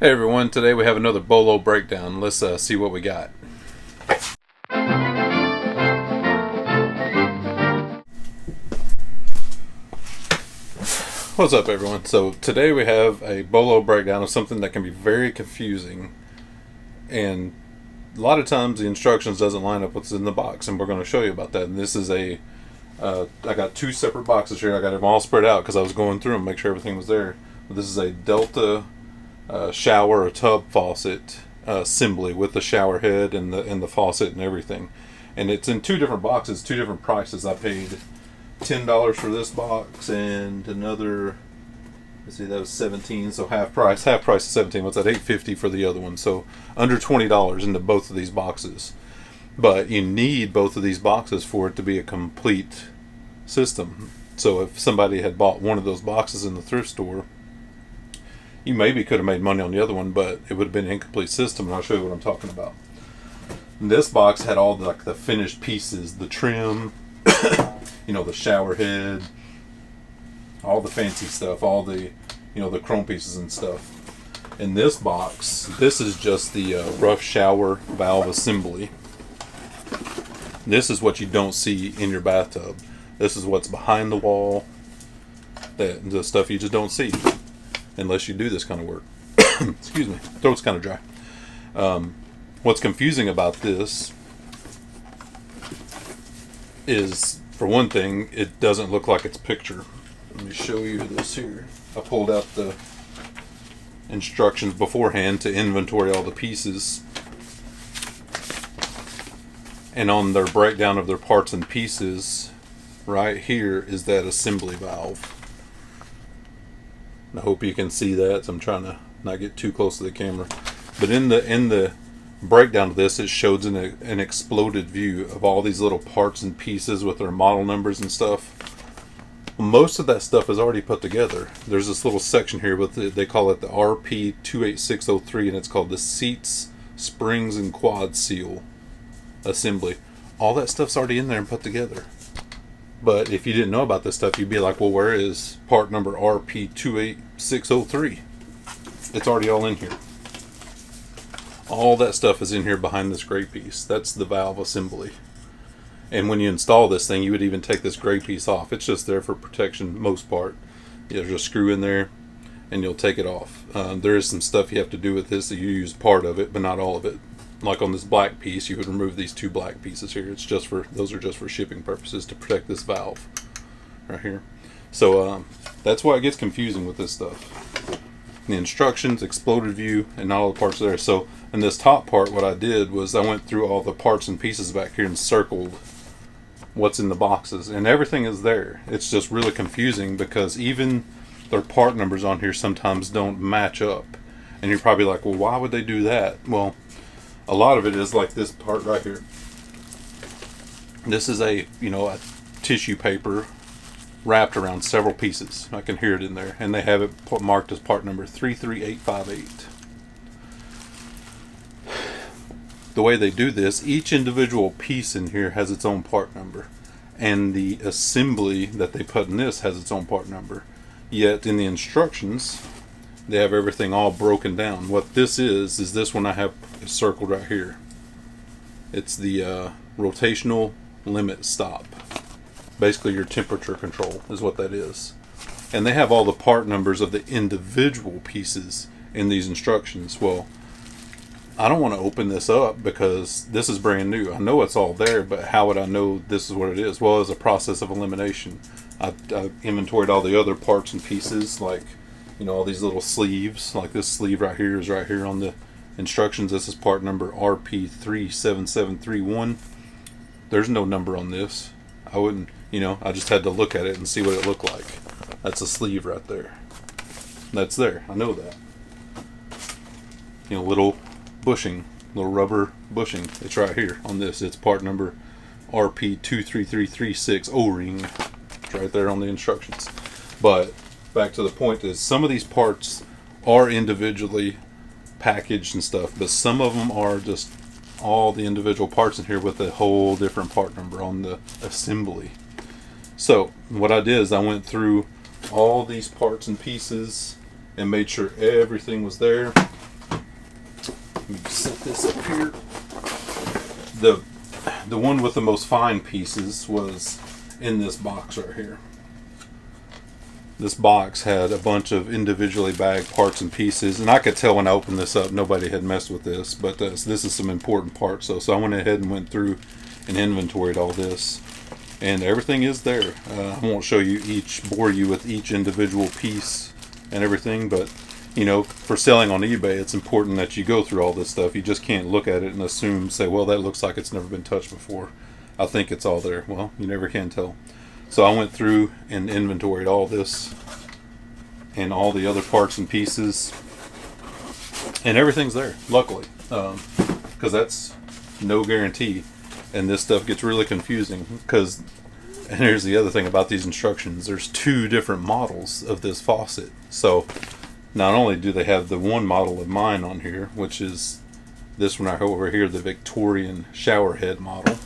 Hey everyone, today we have another BOLO breakdown. Let's see what we got. What's up everyone? So today we have a BOLO breakdown of something that can be very confusing, and a lot of times the instructions doesn't line up with what's in the box, and we're going to show you about that. And this is I got two separate boxes here. I got them all spread out because I was going through them, make sure everything was there. But this is a Delta shower or tub faucet assembly with the shower head and the faucet and everything, and it's in two different boxes, two different prices. I paid $10 for this box and another, let's see, that was 17, so half price is 17. What's that? $8.50 for the other one, so under $20 into both of these boxes. But you need both of these boxes for it to be a complete system. So if somebody had bought one of those boxes in the thrift store, you maybe could have made money on the other one, but it would have been an incomplete system, and I'll show you what I'm talking about. And this box had all the finished pieces, the trim, the shower head, all the fancy stuff, all the, the chrome pieces and stuff. In this box, this is just the rough shower valve assembly. This is what you don't see in your bathtub. This is what's behind the wall, the stuff you just don't see unless you do this kind of work. Excuse me, throat's kind of dry. What's confusing about this is, for one thing, it doesn't look like it's picture. Let me show you this here. I pulled out the instructions beforehand to inventory all the pieces, and on their breakdown of their parts and pieces, right here is that assembly valve. I hope you can see that, so I'm trying to not get too close to the camera. But in the breakdown of this, it shows an exploded view of all these little parts and pieces with their model numbers and stuff. Most of that stuff is already put together. There's this little section here with they call it the RP28603, and it's called the seats, springs, and quad seal assembly. All that stuff's already in there and put together. But if you didn't know about this stuff, you'd be like, well, where is part number RP28603? It's already all in here. All that stuff is in here behind this gray piece. That's the valve assembly. And when you install this thing, you would even take this gray piece off. It's just there for protection, most part. There's a screw in there, and you'll take it off. There is some stuff you have to do with this that you use part of it, but not all of it. Like on this black piece, you would remove these two black pieces here. Those are just for shipping purposes to protect this valve right here. So that's why it gets confusing with this stuff. The instructions, exploded view, and not all the parts are there. So in this top part, what I did was I went through all the parts and pieces back here and circled what's in the boxes, and everything is there. It's just really confusing because even their part numbers on here sometimes don't match up, and you're probably like, well, why would they do that? Well, a lot of it is like this part right here. This is a tissue paper wrapped around several pieces. I can hear it in there, and they have it marked as part number 33858. The way they do this, each individual piece in here has its own part number, and the assembly that they put in this has its own part number. Yet in the instructions, they have everything all broken down. What this is this one I have circled right here. It's the rotational limit stop. Basically your temperature control is what that is. And they have all the part numbers of the individual pieces in these instructions. Well, I don't want to open this up because this is brand new. I know it's all there, but how would I know this is what it is? Well, as a process of elimination, I inventoried all the other parts and pieces, like all these little sleeves. Like this sleeve right here is right here on the instructions. This is part number RP37731. There's no number on this. I wouldn't, I just had to look at it and see what it looked like. That's a sleeve right there. That's there. I know that. Little bushing, little rubber bushing. It's right here on this. It's part number RP23336 O-ring. It's right there on the instructions. But back to the point is, some of these parts are individually packaged and stuff, but some of them are just all the individual parts in here with a whole different part number on the assembly. So what I did is I went through all these parts and pieces and made sure everything was there. Let me set this up here. The one with the most fine pieces was in this box right here. This box had a bunch of individually bagged parts and pieces, and I could tell when I opened this up nobody had messed with this, but this is some important parts. So I went ahead and went through and inventoried all this, and everything is there. I won't bore you with each individual piece and everything, but you know, for selling on eBay, it's important that you go through all this stuff. You just can't look at it and say, well, that looks like it's never been touched before. I think it's all there. Well, you never can tell. So I went through and inventoried all this and all the other parts and pieces, and everything's there, luckily, because that's no guarantee. And this stuff gets really confusing and here's the other thing about these instructions. There's 2 different models of this faucet. So not only do they have the one model of mine on here, which is this one right over here, the Victorian shower head model,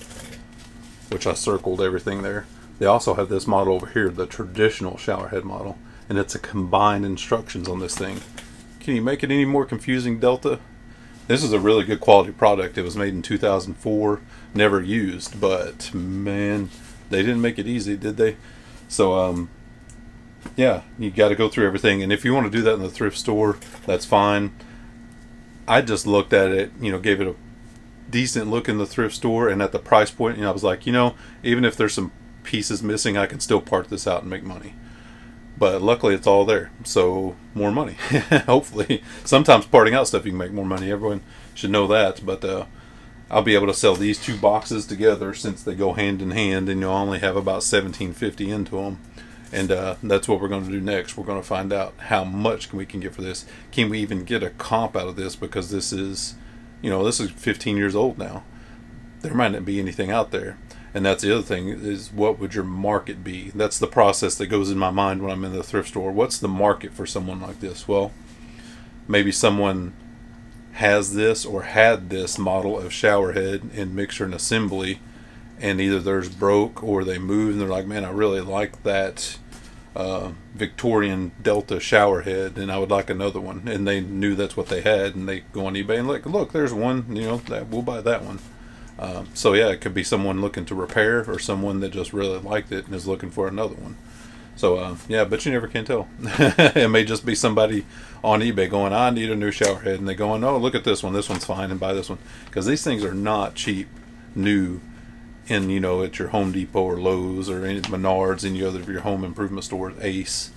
which I circled everything there. They also have this model over here, the traditional shower head model, and it's a combined instructions on this thing. Can you make it any more confusing, Delta? This is a really good quality product. It was made in 2004, never used, but man, they didn't make it easy, did they? So, yeah, you got to go through everything, and if you want to do that in the thrift store, that's fine. I just looked at it, gave it a decent look in the thrift store, and at the price point, I was like, even if there's some pieces missing, I can still part this out and make money. But luckily it's all there, so more money. Hopefully. Sometimes parting out stuff you can make more money. Everyone should know that. But I'll be able to sell these 2 boxes together since they go hand in hand, and you'll only have about $17.50 into them. And that's what we're going to do next. We're going to find out how much we can get for this. Can we even get a comp out of this? Because this is 15 years old now. There might not be anything out there. And that's the other thing, is what would your market be? That's the process that goes in my mind when I'm in the thrift store. What's the market for someone like this? Well, maybe someone has this or had this model of shower head in mixture and assembly, and either theirs broke or they moved and they're like, man, I really like that Victorian Delta shower head and I would like another one. And they knew that's what they had, and they go on eBay and look, there's one, we'll buy that one. So yeah, it could be someone looking to repair or someone that just really liked it and is looking for another one. So yeah, but you never can tell. It may just be somebody on eBay going, I need a new shower head, and they going, oh, look at this one, one's fine, and buy this one, because these things are not cheap new in at your Home Depot or Lowe's or any Menards, any other of your home improvement stores, Ace.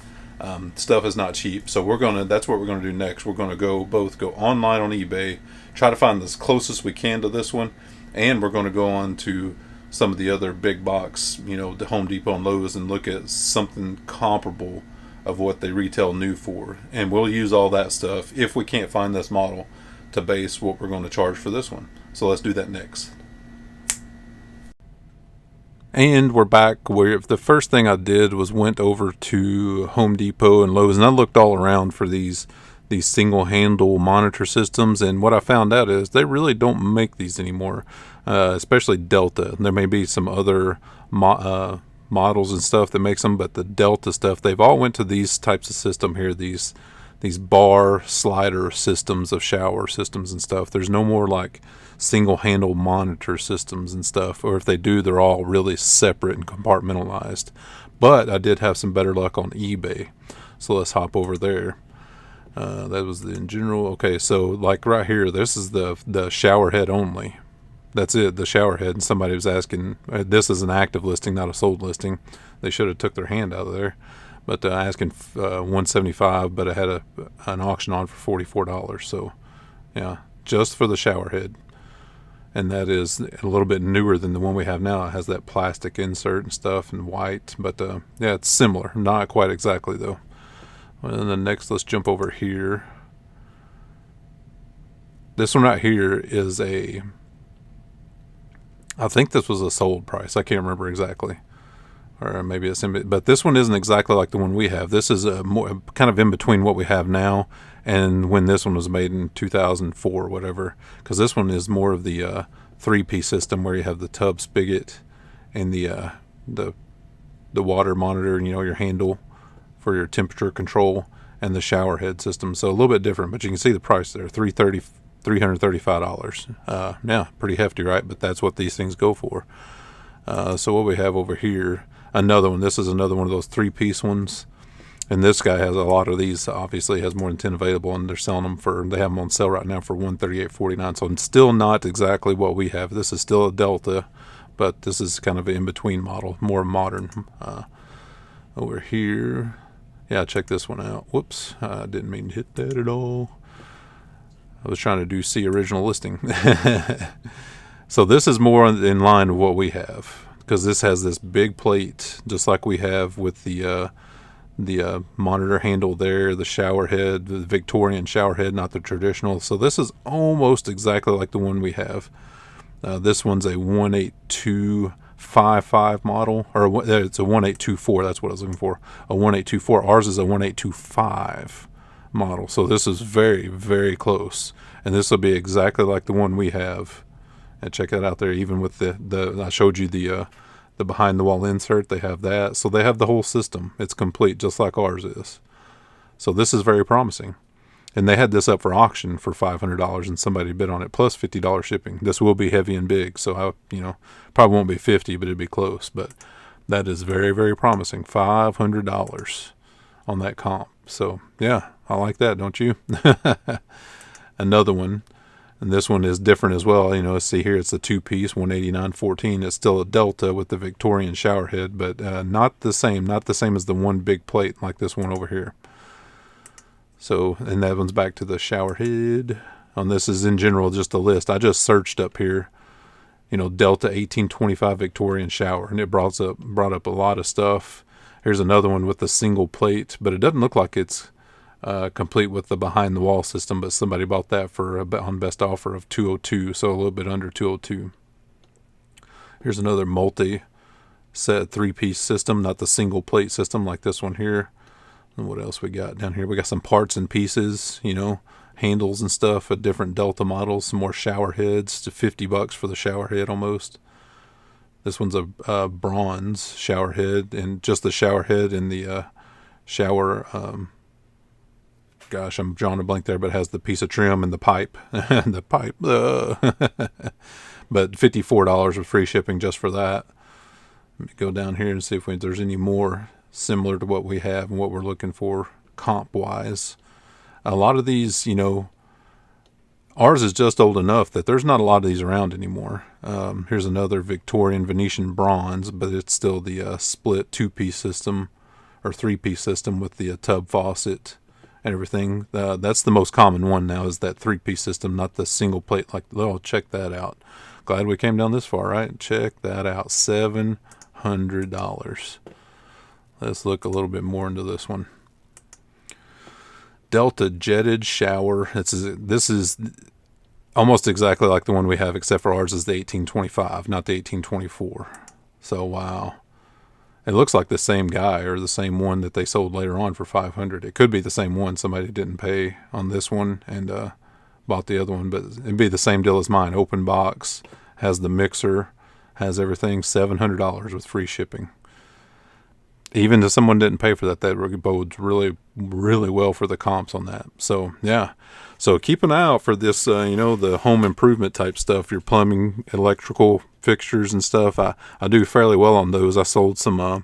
Stuff is not cheap. So that's what we're gonna do next. We're gonna go online on eBay, try to find the closest we can to this one. And we're going to go on to some of the other big box, the Home Depot and Lowe's, and look at something comparable of what they retail new for. And we'll use all that stuff, if we can't find this model, to base what we're going to charge for this one. So let's do that next. And we're back where the first thing I did was went over to Home Depot and Lowe's, and I looked all around for these single handle monitor systems, and what I found out is they really don't make these anymore, especially Delta. There may be some other models and stuff that makes them, but the Delta stuff, they've all went to these types of system here, these bar slider systems of shower systems and stuff. There's no more like single handle monitor systems and stuff, or if they do, they're all really separate and compartmentalized. But I did have some better luck on eBay, so let's hop over there. That was in general. Okay, so like right here, this is the shower head only. That's it, the shower head. And somebody was asking, this is an active listing, not a sold listing. They should have took their hand out of there. But asking $175, but I had an auction on for $44. So yeah, just for the shower head. And that is a little bit newer than the one we have now. It has that plastic insert and stuff and white. But yeah, it's similar. Not quite exactly though. And then next, let's jump over here. This one right here is I think this was a sold price. I can't remember exactly. Or maybe it's but this one isn't exactly like the one we have. This is more kind of in between what we have now and when this one was made in 2004 or whatever. Because this one is more of the 3-piece system where you have the tub spigot and the water monitor and your handle for your temperature control, and the shower head system. So a little bit different, but you can see the price there, $335. Yeah, pretty hefty, right? But that's what these things go for. So what we have over here, another one. This is another one of those 3-piece ones. And this guy has a lot of these. Obviously, has more than 10 available, and they're selling them for. They have them on sale right now for $138.49. So it's still not exactly what we have. This is still a Delta, but this is kind of an in-between model, more modern. Over here, yeah, check this one out. Whoops, I didn't mean to hit that at all. I was trying to do see original listing. So this is more in line with what we have, because this has this big plate, just like we have with the monitor handle there, the shower head, the Victorian shower head, not the traditional. So this is almost exactly like the one we have. This one's a 18255 model, or it's a 1824. That's what I was looking for. A 1824. Ours is a 1825 model. So this is very, very close, and this will be exactly like the one we have. And check that out there. Even with the I showed you the behind the wall insert, they have that. So they have the whole system. It's complete, just like ours is. So this is very promising. And they had this up for auction for $500, and somebody bid on it, plus $50 shipping. This will be heavy and big, so probably won't be 50, but it'd be close. But that is very, very promising. $500 on that comp. So yeah, I like that, don't you? Another one. And this one is different as well. Let's see here, it's a 2-piece, $189.14. It's still a Delta with the Victorian shower head, but not the same as the one big plate like this one over here. So, and that one's back to the shower head. On this is in general just a list. I just searched up here, Delta 1825 Victorian shower, and it brought up a lot of stuff. Here's another one with the single plate, but it doesn't look like it's complete with the behind the wall system, but somebody bought that for on best offer of $202, so a little bit under $202. Here's another multi set 3-piece system, not the single plate system like this one here. And what else we got down here? We got some parts and pieces, handles and stuff of different Delta models, some more shower heads, to $50 for the shower head almost. This one's a bronze shower head, and just the shower head and the shower gosh, I'm drawing a blank there, but it has the piece of trim and the pipe. The pipe. But $54 with free shipping just for that. Let me go down here and see if there's any more similar to what we have and what we're looking for comp-wise. A lot of these, ours is just old enough that there's not a lot of these around anymore. Here's another Victorian Venetian bronze, but it's still the split 2-piece system or 3-piece system with the tub faucet and everything. That's the most common one now, is that 3-piece system, not the single plate. Oh, check that out. Glad we came down this far, right? Check that out. $700. Let's look a little bit more into this one. Delta jetted shower. This is almost exactly like the one we have, except for ours is the 1825, not the 1824. So wow. It looks like the same guy or the same one that they sold later on for $500. It could be the same one. Somebody didn't pay on this one and bought the other one, but it'd be the same deal as mine. Open box, has the mixer, has everything. $700 with free shipping. Even if someone didn't pay for that, that bodes really, really well for the comps on that. So yeah, so keep an eye out for this. The home improvement type stuff, your plumbing, electrical fixtures and stuff. I do fairly well on those. I sold some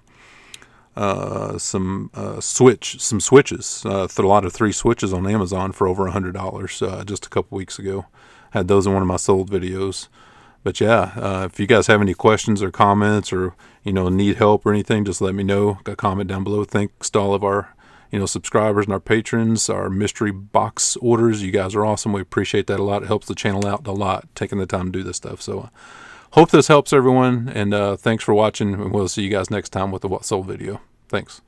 switches, a lot of 3 switches on Amazon for over $100 just a couple weeks ago. Had those in one of my sold videos. But yeah, if you guys have any questions or comments or need help or anything, just let me know. Got a comment down below. Thanks to all of our subscribers and our patrons, our mystery box orders. You guys are awesome. We appreciate that a lot. It helps the channel out a lot, taking the time to do this stuff. So hope this helps everyone, and thanks for watching, and we'll see you guys next time with the What Sold video. Thanks.